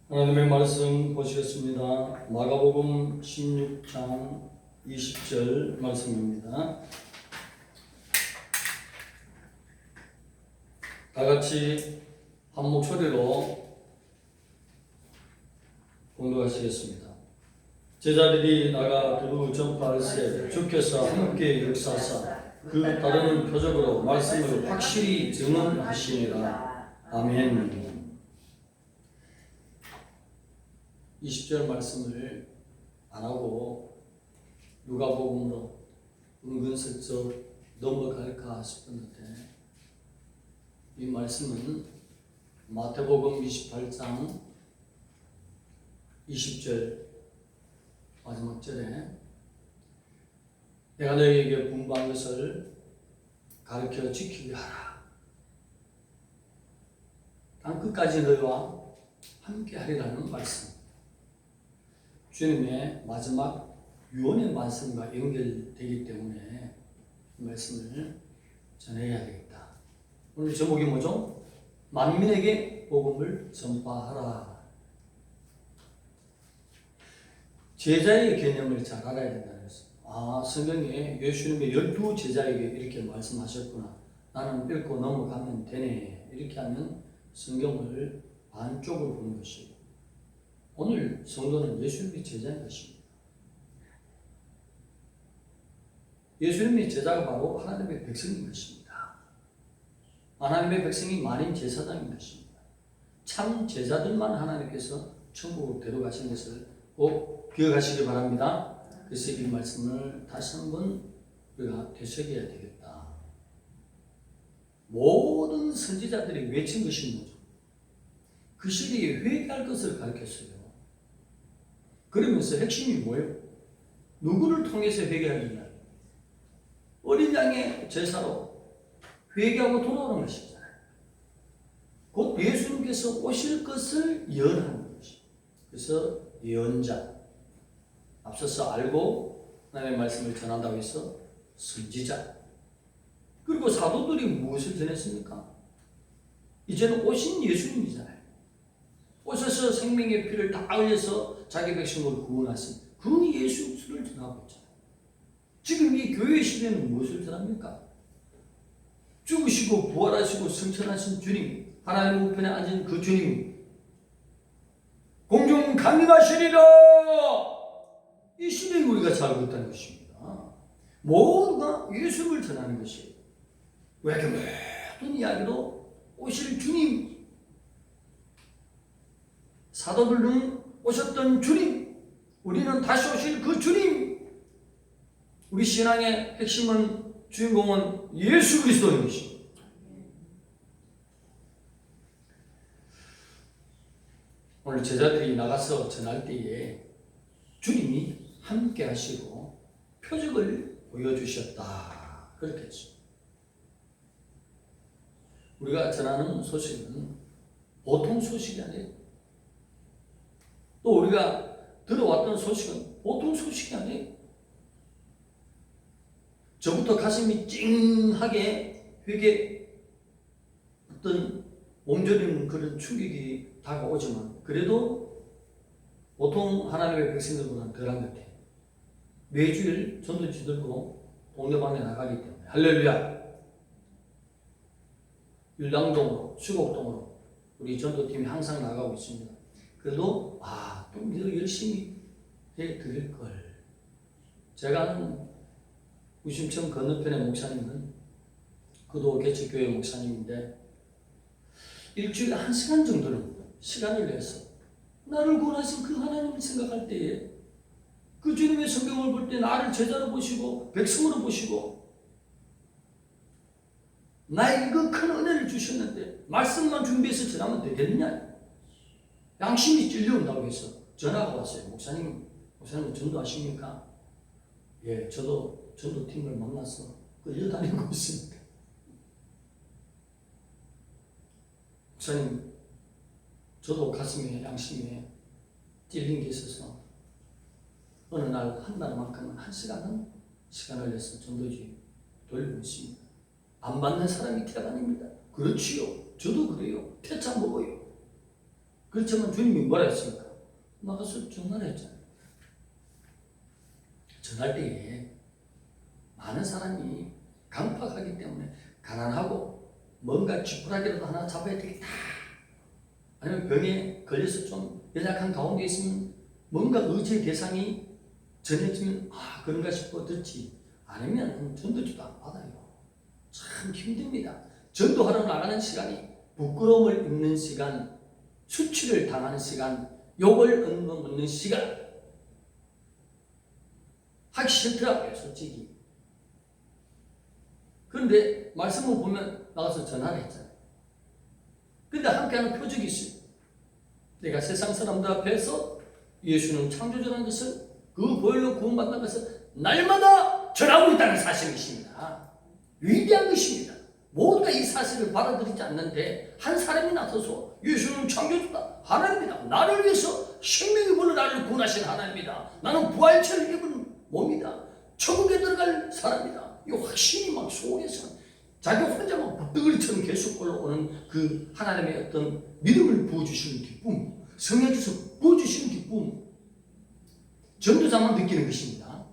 하나님의 말씀 보시겠습니다. 마가복음 16장 20절 말씀입니다. 다 같이 한 목소리로 공독하시겠습니다. 제자들이 나가 두루 전파할세 주께서 함께 역사하사 그 다른 표적으로 말씀을 확실히 증언하시니라. 아멘. 20절 말씀을 안 하고 누가복음으로 은근슬쩍 넘어갈까 싶었는데, 이 말씀은 마태복음 28장 20절 마지막 절에 내가 너희에게 분부한 것을 가르쳐 지키게 하라. 땅 끝까지 너희와 함께 하리라는 말씀. 주님의 마지막 유언의 말씀과 연결되기 때문에 이 말씀을 전해야 되겠다. 오늘 제목이 뭐죠? 만민에게 복음을 전파하라. 제자의 개념을 잘 알아야 된다는 것입니다. 성경에 예수님의 12제자에게 이렇게 말씀하셨구나. 나는 읽고 넘어가면 되네. 이렇게 하면 성경을 반쪽으로 보는 것이고, 오늘 성도는 예수님의 제자인 것입니다. 예수님의 제자가 바로 하나님의 백성인 것입니다. 하나님의 백성이 만인 제사장인 것입니다. 참 제자들만 하나님께서 천국으로 데려가신 것을 꼭 기억하시기 바랍니다. 그래서 이 말씀을 다시 한번 우리가 되새겨야 되겠다. 모든 선지자들이 외친 것이 뭐죠? 그 시대에 회개할 것을 가르쳤어요. 그러면서 핵심이 뭐예요? 누구를 통해서 회개하느냐? 어린 양의 제사로 회개하고 돌아오는 것이잖아요. 곧 예수님께서 오실 것을 예언하는 것이. 그래서 예언자, 앞서서 알고 하나님의 말씀을 전한다고 해서 선지자. 그리고 사도들이 무엇을 전했습니까? 이제는 오신 예수님이잖아요. 오셔서 생명의 피를 다 흘려서 자기 백성을 구원하신 그 예수를 전하고 있잖아요. 지금 이 교회 시대는 무엇을 전합니까? 죽으시고 부활하시고 승천하신 주님, 하나님 우편에 앉은 그 주님이 공중 강림하시리라. 이 시대에 우리가 살고 있다는 것입니다. 모두가 예수를 전하는 것이에요. 왜 모든 이야기로 오실 주님, 사도들은 오셨던 주님, 우리는 다시 오실 그 주님. 우리 신앙의 핵심은, 주인공은 예수 그리스도인 것입니다. 오늘 제자들이 나가서 전할 때에 주님이 함께 하시고 표적을 보여주셨다. 그렇게 했습니다. 우리가 전하는 소식은 보통 소식이 아니에요. 또 우리가 들어왔던 소식은 보통 소식이 아니에요. 저부터 가슴이 찡하게 회개, 어떤 몸조리는 그런 충격이 다가오지만, 그래도 보통 하나님의 백성들보다는 덜한 것 같아요. 매주일 전도지 들고 동네방에 나가기 때문에. 할렐루야! 율당동으로, 수곡동으로 우리 전도팀이 항상 나가고 있습니다. 그래도 좀 더 열심히 해 드릴 걸. 제가 아는 우심천 건너편의 목사님은 그도 개척교회 목사님인데, 일주일에 1시간 정도는 시간을 내서 나를 구원하신 그 하나님을 생각할 때에, 그 주님의 성경을 볼 때 나를 제자로 보시고 백성으로 보시고 나에게 그 큰 은혜를 주셨는데 말씀만 준비해서 전하면 되겠느냐? 양심이 찔려온다고 해서 전화가 왔어요. 목사님 전도하십니까? 예, 저도 전도팀을 만나서 끌려다니고 있습니다. 목사님, 저도 가슴에, 양심에 찔린 게 있어서 어느 날 한 달만큼은 1시간은 시간을 내서 전도지 돌리고 있습니다. 안 받는 사람이 태반입니다. 그렇지요. 저도 그래요. 태차 먹어요. 그렇지만 주님이 뭐라 했습니까? 나가서 전화를 했잖아요. 전할 때에 많은 사람이 강팍하기 때문에 가난하고 뭔가 지푸라기라도 하나 잡아야 되겠다. 아니면 병에 걸려서 좀 연약한 가운데 있으면 뭔가 의지의 대상이 전해지면 그런가 싶어 듣지. 아니면 전도지도 안 받아요. 참 힘듭니다. 전도하러 나가는 시간이 부끄러움을 입는 시간, 수치를 당하는 시간, 욕을 얻는 시간. 하기 싫더라고요, 솔직히. 그런데 말씀을 보면 나가서 전화를 했잖아요. 근데 함께하는 표적이 있어요. 내가 세상 사람들 앞에서 예수는 창조주라는 것을, 그 보혈로 구원받는 것을 날마다 전하고 있다는 사실이십니다. 위대한 것입니다. 모두가 이 사실을 받아들이지 않는데 한 사람이 나서서 예수는 창조주다, 하나님이다, 나를 위해서 생명의 불로 나를 구원하신 하나님이다, 나는 부활체를 입은 몸이다, 천국에 들어갈 사람이다, 이 확신이 막 속에서 자기 혼자 막 북덩어리처럼 계속 올라오는 그 하나님의 어떤 믿음을 부어주시는 기쁨, 성령께서 부어주시는 기쁨, 전도자만 느끼는 것입니다.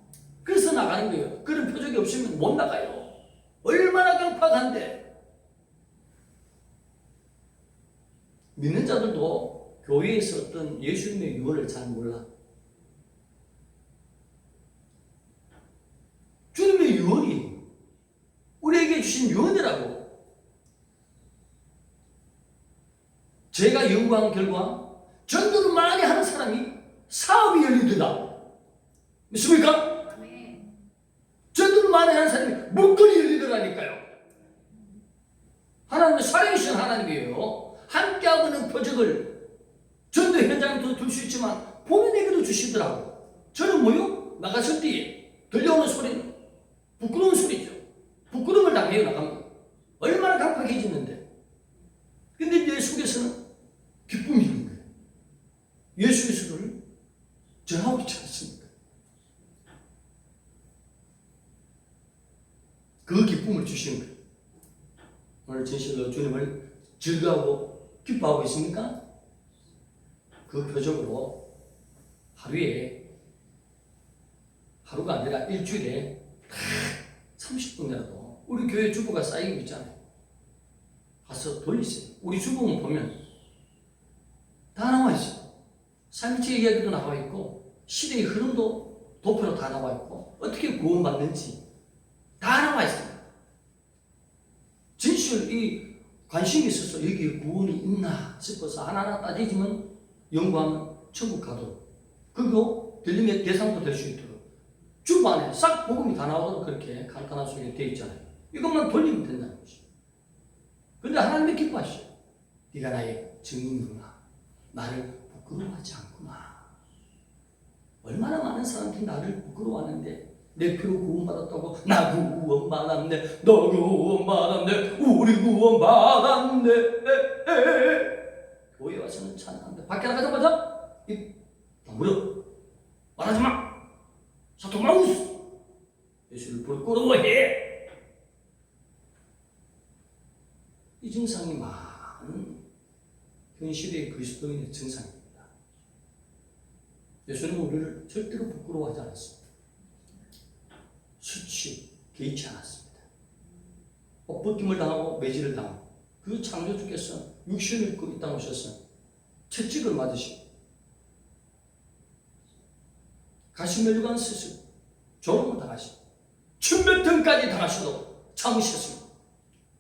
그래서 나가는 거예요. 그런 표적이 없으면 못 나가요. 얼마나 강팍한데. 믿는 자들도 교회에서 어떤 예수님의 유언을 잘 몰라. 주님의 유언이 우리에게 주신 유언이라고. 제가 연구한 결과 전도를 많이 하는 사람이 사업이 열리더라. 믿습니까? 전도를 많이 하는 사람이 물건이 열리더라니까요. 하나님은 사랑이신 하나님이에요. 함께하고 있는 표적을 전도 현장에도 둘 수 있지만 본인에게도 주시더라고. 저는 뭐요? 나갔을 때에 들려오는 소리는 부끄러운 소리죠. 부끄러움을 당해요. 나가면 얼마나 강팍해지는데. 근데 내 속에서는 기쁨이 있는 거예요. 예수 예수를 전하고 있지 않습니까? 그 기쁨을 주시는 거예요. 오늘 진실로 주님을 즐거워하고 기뻐하고 있습니까? 그 표적으로 하루가 아니라 일주일에 30분이라도 우리 교회 주보가 쌓이고 있잖아요. 가서 돌리세요. 우리 주보만 보면 다 나와 있어요. 삼위체 이야기도 나와 있고 시대의 흐름도 도표로 다 나와 있고 어떻게 구원받는지 다 나와 있습니다. 진실 이 관심이 있어서 여기에 구원이 있나 싶어서 하나하나 따지지만 연구하면 천국 가도록, 그리고 들림의 대상도 될 수 있도록 주보 안에 싹 복음이 다 나오도록 그렇게 간단한 소리가 되어 있잖아요. 이것만 돌리면 된다는 것이죠. 그런데 하나님이 기뻐하시죠. 네가 나의 증인이구나. 나를 부끄러워하지 않구나. 얼마나 많은 사람들이 나를 부끄러워하는데 내 피로 구원받았다고. 나 구원받았네, 너 구원받았네, 우리 구원받았네. 교회 와서는 찬양한다. 밖에 나가자마자 입 다물어. 말하지 마. 사토마우스. 예수를 부끄러워해. 이 증상이 많은 현실의 그리스도인의 증상입니다. 예수님은 우리를 절대로 부끄러워하지 않았습니다. 수치, 개의치 않았습니다. 벗김을 당하고 매질을 당하고 그 창조주께서 육신을 입고 이 땅에 오셔서 채찍을 맞으시고 가시면류관 쓰시고 조롱을 당하시고 침뱉음까지 당하셔도 참으셨습니다.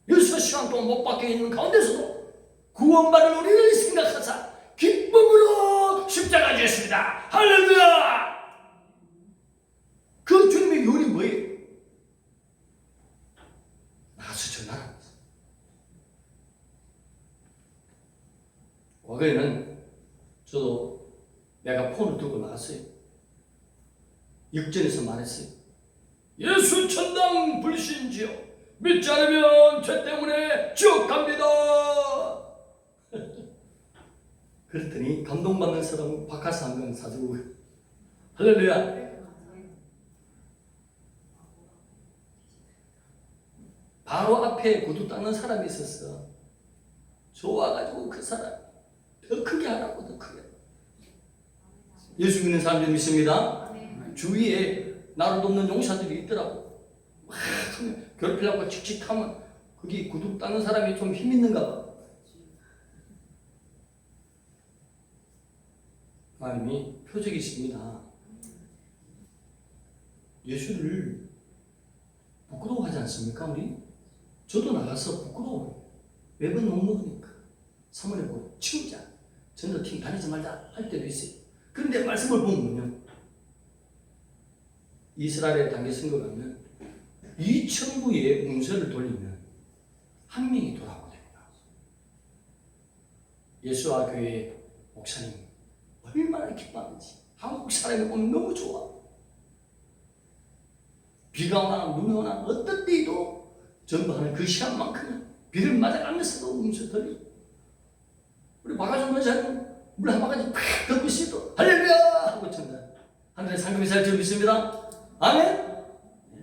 6시간 동안 못 박혀 있는 가운데서도 구원받은 우리를 생각하사 기쁨으로 십자가 지었습니다. 할렐루야! 그 주님의 요리 뭐예요? 나가서 전하라. 과거에는 저도 내가 폰을 들고 나갔어요. 육전에서 말했어요. 예수 천당 불신지요. 믿지 않으면 죄 때문에 지옥 갑니다. 그랬더니 감동받는 사람은 바카스 한 병 사주고 할렐루야. 바로 앞에 구두 닦는 사람이 있었어. 좋아가지고 그 사람 더 크게 하라고 예수 믿는 사람들이 있습니다. 아멘. 주위에 나를 돕는 용사들이 있더라고. 막 괴롭히려고 칙칙하면 거기 구두 닦는 사람이 좀 힘 있는가 봐. 하나님이 표적이십니다. 예수를 부끄러워하지 않습니까, 우리? 저도 나가서 부끄러워요. 매번 욕먹으니까. 사모님 보고 칭찬. 전도팀 다니지 말자 할 때도 있어요. 그런데 말씀을 보면요. 이스라엘에 당겨 선거 가면 2천부의 문서를 돌리면 한 명이 돌아오게 됩니다. 예수와 교회 목사님 얼마나 기뻐하는지 한국 사람이 보면 너무 좋아. 비가 오나 눈이 오나 어떤 때에도 전도하는 그 시간만큼은 비를 맞아가면서도 문서 돌리고 우리 박아준 원사님 물 한 바가지 팍 덮고 있어도 할렐루야 하고 전다. 하늘의 상급이 살 줄 믿습니다. 아멘.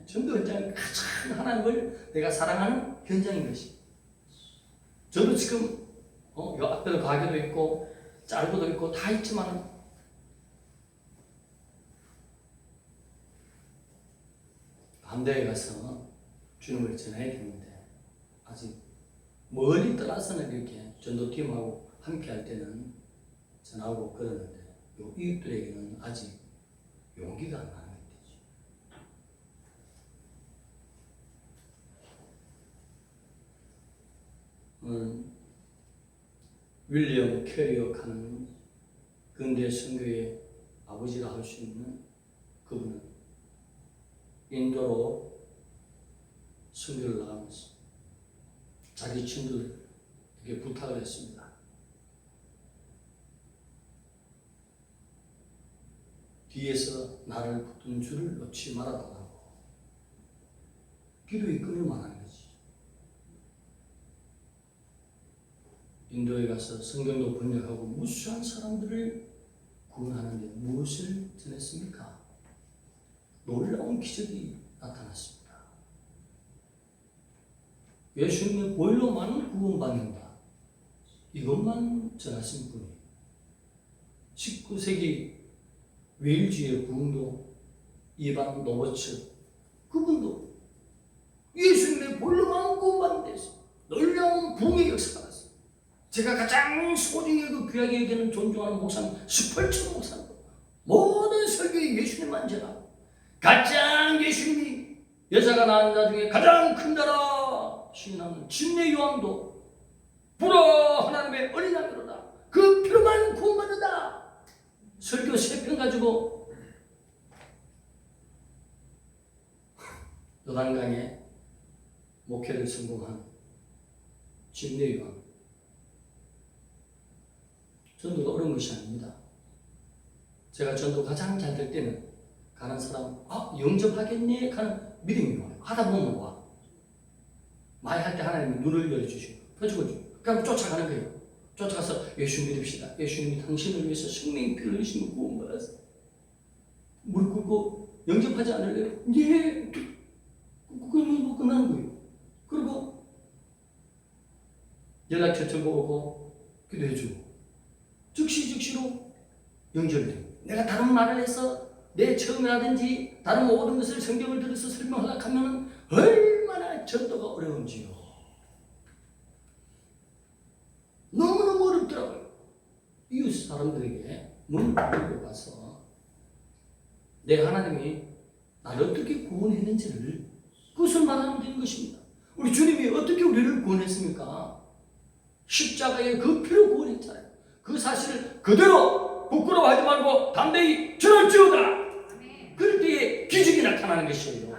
전도 현장은 가장 하나님을 내가 사랑하는 현장인 것이. 저도 지금 요 앞에도 가게도 있고 짤고도 있고 다 있지만 함대에 가서 주님을 전해야 되는데 아직 멀리 떠나서는 이렇게 전도팀하고 함께 할 때는 전하고 그러는데 요 이웃들에게는 아직 용기가 안 나는 거죠. 윌리엄 캐리어 하는 근대 선교의 아버지라 할 수 있는 그분은 인도로 선교를 나가면서 자기 친구들에게 부탁을 했습니다. 뒤에서 나를 붙든 줄을 놓지 말아달라고. 기도의 끈을 말하는 거지. 인도에 가서 성경도 번역하고 무수한 사람들을 구원하는데 무엇을 전했습니까? 놀라운 기적이 나타났습니다. 예수님의 보혈로만 구원받는다. 이것만 전하신 분이 19세기 웨일즈의 부흥도 이반 노버츠 그분도 예수님의 보혈로만 구원받는 데서 놀라운 부흥의 역사가 났어요. 제가 가장 소중히 그 귀하게 여기는 존중하는 목사님 스펄천 목사님 모든 설교에 예수님만 전하고 가장 예수님이 여자가 낳은 자 중에 가장 큰 자라 시인하는 침례 요한도 보라 하나님의 어린 양이로다 그 피로만 구원받는다 설교 3편 가지고 요단강에 목회를 성공한 침례 요한 전도가 어려운 것이 아닙니다. 제가 전도 가장 잘 될 때는 가는 사람 영접하겠네 하는 믿음이 와요. 하다 보면 와. 많이 할 때 하나님이 눈을 열어주시고 펴주고 그냥 쫓아가는 거예요. 쫓아가서 예수 믿읍시다. 예수님이 당신을 위해서 생명의 피를 흘리시고 구원받았어. 무릎 꿇고 영접하지 않을래요? 예. 그러면 뭐 끝나는 거예요. 그리고 연락처 오고 기도해주고 즉시로 연결돼요. 내가 다른 말을 해서 내 처음이라든지 다른 모든 것을 성경을 들어서 설명하려고 하면 얼마나 전도가 어려운지요. 너무너무 어렵더라고요. 이웃 사람들에게 문을 열고 가서 내 하나님이 나를 어떻게 구원했는지를 그것을 말하면 되는 것입니다. 우리 주님이 어떻게 우리를 구원했습니까? 십자가에 그 피로 구원했잖아요. 그 사실을 그대로 부끄러워하지 말고 담대히 전할지어다. 그럴 때에 기적이 나타나는 것이에요.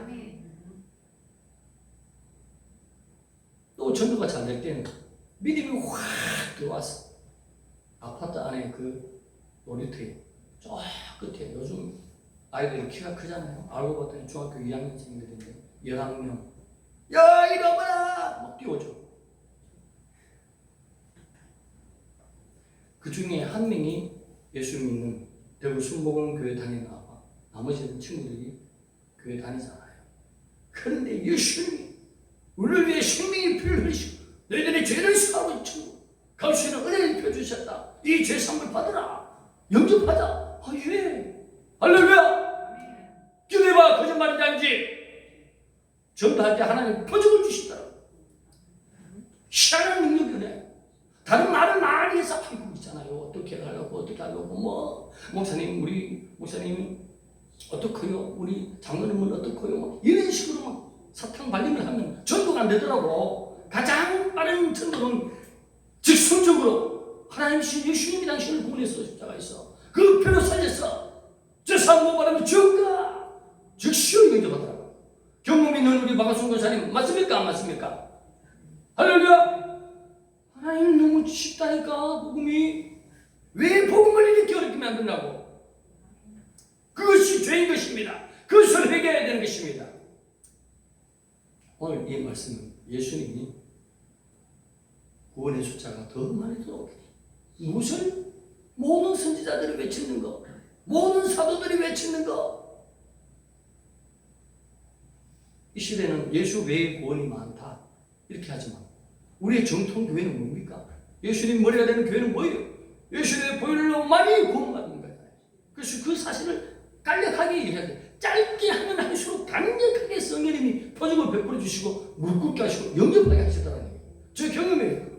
또 전도가 잘 될 때는 믿음이 확 들어와서 아파트 안에 그 놀이터에 저 끝에 요즘 아이들이 키가 크잖아요. 알고 봤더니 중학교 2학년생들인데 11명 야 이리 와봐라 막 뛰어오죠. 그 중에 한 명이 예수 믿는 대구 순복음교회 다니는 아빠, 나머지는 친구들이 교회 다니잖아요. 그런데 예수님이 우리를 위해 생명의 피를 흘리시고 너희들의 죄를 사하고 치고 갈 수 있는 은혜를 펴주셨다. 이 죄 사함을 받으라. 영접하자. 예. 기도할 때 하나님 표적을 주시더라고요. 희한한 능력이네. 다른 말을 많이 해서 하고 있잖아요. 어떻게 하려고 뭐 목사님 우리 목사님이 어떡해요? 우리 장로님은 어떡해요? 뭐 이런 식으로 막 사탕 발림을 하면 전도가 안 되더라고. 가장 빠른 전도는 즉흥적으로 하나님 신 예수님이 당신을 구원해서 십자가에서 그 표를 살려서 저 사람 못 받으면 죽을까? 즉시로 영접하더라고. 경험 있는 우리 박아순 교사님 맞습니까? 안 맞습니까? 할렐루야! 하나님 너무 쉽다니까 복음이. 왜 복음을 이렇게 어렵게 만드냐고. 그것이 죄인 것입니다. 그것을 회개해야 되는 것입니다. 오늘 이 말씀은 예수님이 구원의 숫자가 더 많이 들어오게 돼. 무엇을? 모든 선지자들이 외치는 거, 모든 사도들이 외치는 거. 이 시대는 예수 외에 구원이 많다 이렇게 하지 마. 우리의 정통 교회는 뭡니까? 예수님 머리가 되는 교회는 뭐예요? 예수님의 보혈로 많이 구원받는 거예요. 그래서 그 사실을 간략하게 얘기해야 돼. 짧게 하면 할수록 강력하게 성령님이 표적을 베풀어 주시고 무릎 꿇게 하시고 영접하게 하시더라는 거예요. 저 경험이에요.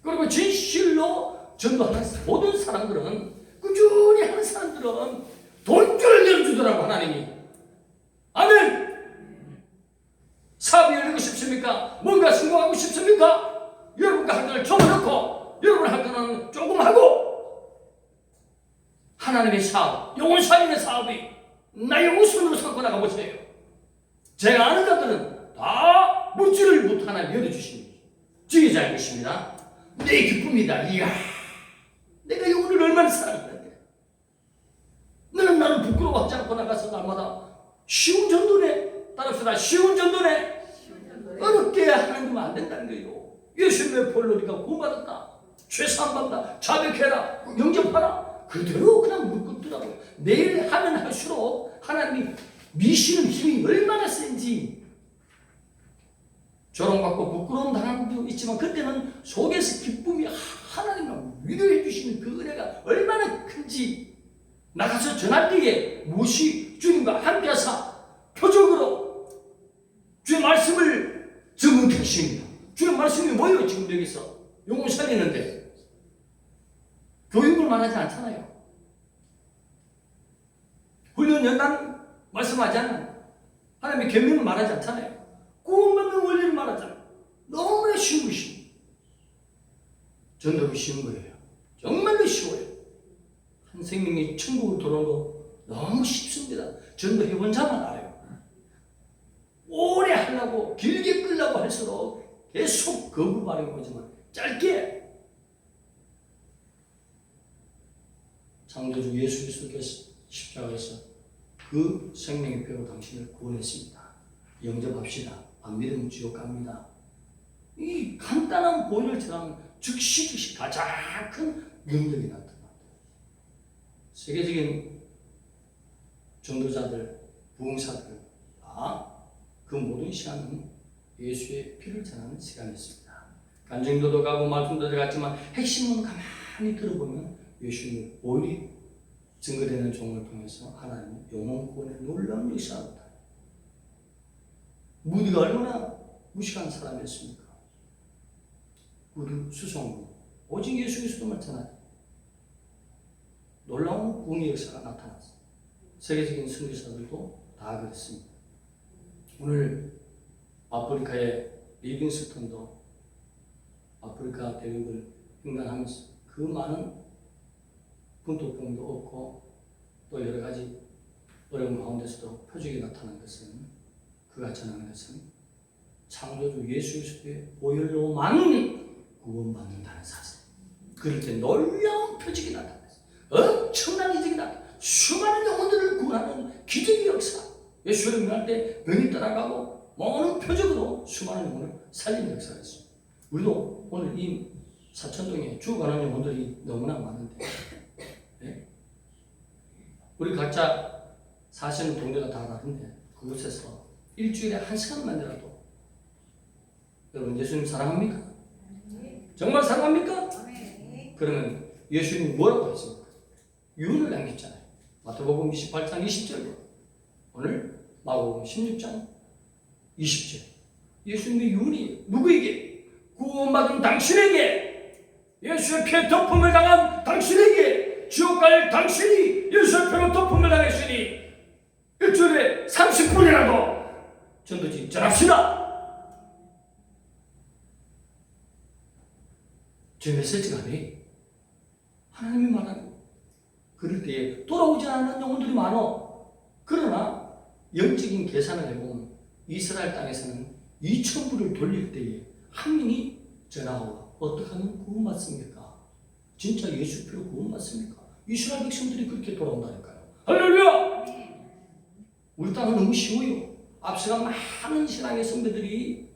그리고 진실로 전도하는 모든 사람들은, 꾸준히 하는 사람들은 돈줄을 열어주더라고 하나님이. 아멘. 사업이 열리고 싶습니까? 뭔가 성공하고 싶습니까? 여러분과 할 때는 접어놓고 여러분 할 때는 조금 하고, 하나님의 사업, 영혼 살리는 사업이 나의 우선으로 삼고 나가보세요. 제가 아는 자들은 다 물질을 못 하나 열어주십니다. 지혜자인 것입니다. 내 기쁨이다. 이야, 내가 영혼을 얼마나 사랑하는데. 너는 나를 부끄러워하지 않고 나가서 날마다 쉬운 전도네. 따라합시다. 쉬운 전도네. 어렵게 하는 건 안 된다는 거예요. 예수님의 보혈로 네가 구원받았다. 죄사함받다. 자백해라. 영접하라. 그대로 그냥 무릎 꿇더라고요. 내일 하면 할수록 하나님이 미시는 힘이 얼마나 센지. 조롱받고 부끄러움 당하는 것도 있지만 그때는 속에서 기쁨이 하나님과 위로해 주시는 그 은혜가 얼마나 큰지. 나가서 전할 때에 무엇이 주님과 함께하사 표적으로 주의 말씀을 증언해 주십니다. 주의 말씀이 뭐예요? 지금 여기서 영혼 살리는데 교육을 말하지 않잖아요. 훈련 연단 말씀하지 않아요. 하나님의 계명을 말하지 않잖아요. 구원받는 원리를 말하잖아요. 너무나 쉬운 것입니다. 전도가 쉬운 거예요. 정말로 쉬워요. 한 생명이 천국으로 돌아오는 거 너무 쉽습니다. 전도해본 자만 알아요. 오래 하려고 길게 끌려고 할수록 계속 겁을 바라는 거지만 짧게 창조주 예수 그리스도께서 십자가에서 그 생명의 피로 당신을 구원했습니다. 영접합시다. 안 믿으면 지옥 갑니다. 이 간단한 보혈을 전하면 즉시 가장 큰 능력이 나타납니다. 세계적인 전도자들, 부흥사들 다 그 모든 시간은 예수의 피를 전하는 시간이었습니다. 간증도도 가고 말씀도 들어갔지만 핵심은 가만히 들어보면 예수님의 보혈이 증거되는 종을 통해서 하나님의 영혼 구원의 놀라운 역사를 다. 무디가 얼마나 무식한 사람이었습니까? 우리 수송군 오직 예수 그리스도만 전하지. 놀라운 구원의 역사가 나타났습니다. 세계적인 선교사들도 다 그랬습니다. 오늘 아프리카의 리빙스턴도 아프리카 대륙을 횡단하면서 그 많은 분토병도 없고 또 여러 가지 어려운 가운데서도 표적이 나타난 것은, 그가 전하는 것은 창조주 예수 그리스도의 보혈로만 구원받는다는 사실. 그럴 때 놀라운 표적이 나타났어요. 엄청난 기적이 나타났어요. 수많은 영혼들을 구원하는 기적의 역사. 예수를 명할 때 병이 떠나가고 많은 표적으로 수많은 영혼을 살리는 역사가 있습니다. 우리도 오늘 이 사천동에 죽어가는 영혼들이 너무나 많은데, 네? 우리 각자 사시는 동네가 다 다른데 그곳에서 일주일에 1시간만이라도 여러분 예수님 사랑합니까? 정말 사랑합니까? 그러면 예수님이 뭐라고 했습니까? 유언을 남겼잖아요. 마태복음 28장 20절, 오늘 마가복음 16장 20절. 예수님의 유언이 누구에게? 구원받은 당신에게, 예수의 피에 덮음을 당한 당신에게, 지옥 갈 당신이 예수의 피로 덮음을 당했으니 일주일에 30분이라도 전도지 전합시다. 제 메시지가 아니에요. 하나님이 말하는. 그럴 때에 돌아오지 않는 영혼들이 많어. 그러나 영적인 계산을 해보면 이스라엘 땅에서는 2,000부를 돌릴 때에 한 명이 전하오라. 어떻게 하면 구원받습니까? 진짜 예수 피로 구원받습니까? 이스라엘 백성들이 그렇게 돌아온다니까요. 할렐루야! 우리 땅은 너무 쉬워요. 앞서가 많은 신앙의 선배들이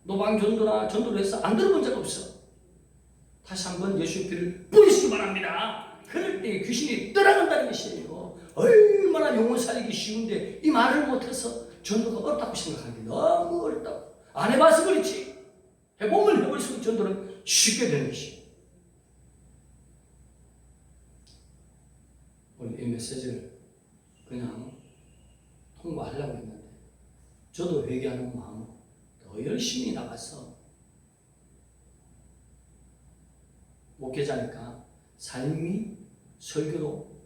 노방전도나 전도를 해서 안 들어본 적 없어. 다시 한번 예수의 피를 뿌리시기 바랍니다. 그럴 때 귀신이 떠나간다는 것이에요. 얼마나 영혼 살리기 쉬운데 이 말을 못해서 전도가 어렵다고 생각하는 게 너무 어렵다고. 안 해봐서 그렇지. 해보면 해볼수록 전도는 쉽게 되는 것이. 오늘 이 메시지를 그냥 통과하려고 했는데 저도 회개하는 마음으로 더 열심히 나가서 목회자니까 삶이 설교로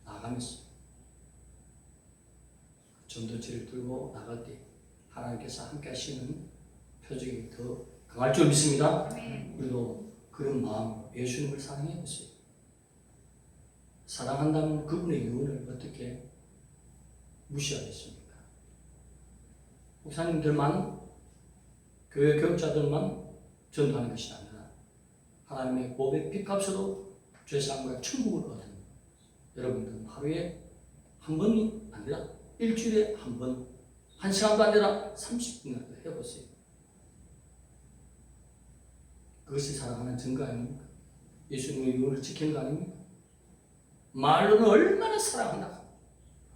나가면서 전도지를 들고 나갈 때 하나님께서 함께 하시는 표적이 더 강할 줄 믿습니다. 우리도 그런 마음으로 예수님을 사랑해 보세요. 사랑한다면 그분의 유언을 어떻게 무시하겠습니까? 목사님들만, 교회 교육자들만 전도하는 것이 아니라 하나님의 보배 핏값으로 죄사함과 천국을 얻은 여러분들은 하루에 한 번이 아니라 일주일에 한 번, 한 시간도 아니라 30분이라도 해보세요. 그것이 사랑하는 증거 아닙니까? 예수님의 유언을 지키는 거 아닙니까? 말로는 얼마나 사랑한다.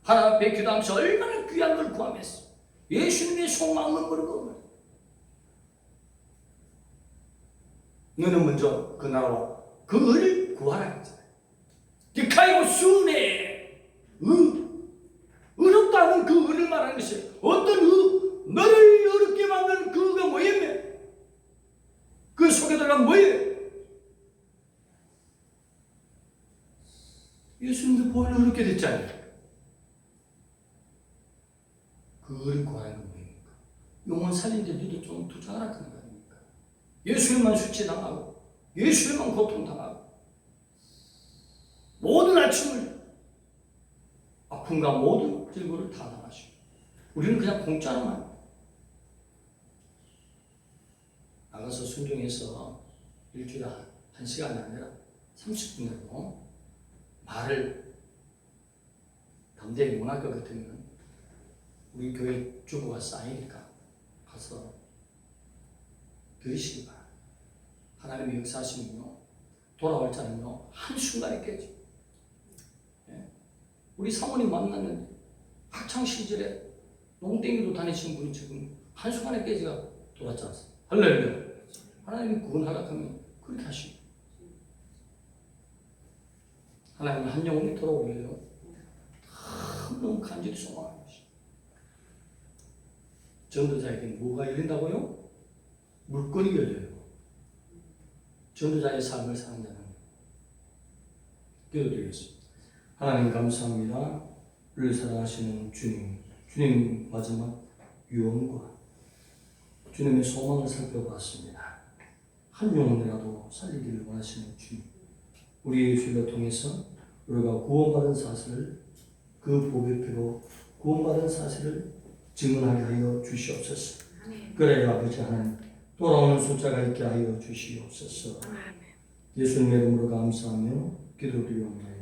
하나님 앞에 기도하면서 얼마나 귀한 걸 구하면서 예수님의 속마음을 모르고 너는 먼저 그 나라와 그 의를 구하라 했잖아요. 디카이고 수네 어렵다는 그 의를 말하는 것이 어떤 의? 너를 어렵게 만드는 그 의가 뭐였냐? 그 속에 들어간 뭐예요? 예수님도 보혈로 어렵게 됐잖아요. 그 의를 구하는 건 뭐입니까? 영혼 살린데 너도 좀 투자하라 하는 거 아닙니까? 예수님만 수치당하고 예수님만 고통당하고 모든 아침을 아픔과 모든 질고를 다 당하시고 우리는 그냥 공짜로만 나가서 순종해서 일주일에 한 시간이 아니라 30분이라도 말을 담대히 원할 것 같으면 우리 교회 주보가 쌓이니까 가서 들으시기 바랍니다. 하나님의 역사하시면요 돌아올 자는요 한순간에 깨져. 우리 사모님 만났는데 학창시절에 농땡이로 다니신 분이 지금 한순간에 깨지가 돌았지 않습니까? 할렐루야. 하나님이 구원하라 하면 그렇게 하시고 하나님은 한 영혼이 돌아오려요 너무 간절히 소망하는 것이. 전도자에게는 뭐가 열린다고요? 물건이 열려요. 전도자의 삶을 사는 자는. 기도드리겠습니다. 하나님 감사합니다. 우리를 사랑하시는 주님, 주님 마지막 유언과 주님의 소망을 살펴보았습니다. 한 영혼이라도 살리기를 원하시는 주님, 우리의 주를 통해서 우리가 구원받은 사실을 그 복의 피로 구원받은 사실을 증언하게 하여 주시옵소서. 그래야 아버지 하나님 돌아오는 숫자가 있게 하여 주시옵소서. 예수님의 이름으로 감사하며 기도드리옵나이다.